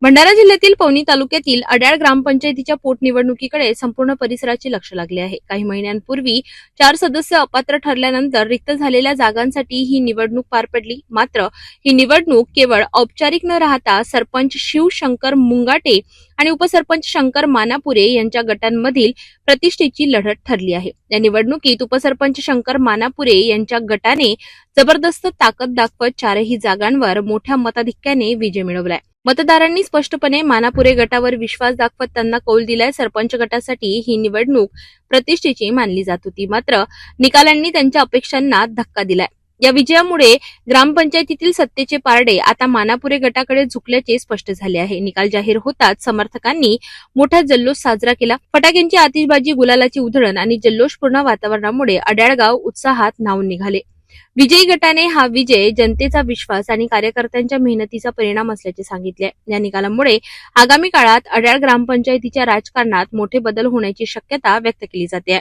भंडारा जिल्ह्यातील पवनी तालुक्यातील अड्याळ ग्रामपंचायतीच्या पोटनिवडणुकीकडे संपूर्ण परिसराचे लक्ष लागले आहे। काही महिन्यांपूर्वी 4 सदस्य अपात्र ठरल्यानंतर रिक्त झालेल्या जागांसाठी ही निवडणूक पार पडली। मात्र ही निवडणूक केवळ औपचारिक न राहता सरपंच शिवशंकर मुंगाटे आणि उपसरपंच शंकर मानापुरे यांच्या गटांमधील प्रतिष्ठेची लढत ठरली आहे। या निवडणुकीत उपसरपंच शंकर मानापुरे यांच्या गटाने जबरदस्त ताकद दाखवत 4ही जागांवर मोठ्या मताधिक्याने विजय मिळवलाय। मतदारांनी स्पष्टपणे मानापुरे गटावर विश्वास दाखवत त्यांना कौल दिलाय। सरपंच गटासाठी ही निवडणूक प्रतिष्ठेची मानली जात होती, मात्र निकालांनी त्यांच्या अपेक्षांना धक्का दिलाय। या विजयामुळे ग्रामपंचायतीतील सत्तेचे पारडे आता मानापुरे गटाकडे झुकल्याचे स्पष्ट झाले आहे। निकाल जाहीर होताच समर्थकांनी मोठा जल्लोष साजरा केला। फटाक्यांची आतिषबाजी, गुलालाची उधळण आणि जल्लोषपूर्ण वातावरणामुळे अड्याळगाव उत्साहात न्हाऊन निघाले। विजयी गटाने हा विजय जनतेचा विश्वास आणि कार्यकर्त्यांच्या मेहनतीचा परिणाम असल्याचे सांगितले। या निकालामुळे आगामी काळात अड्याळ ग्रामपंचायतीच्या राजकारणात मोठे बदल होण्याची शक्यता व्यक्त केली जाते।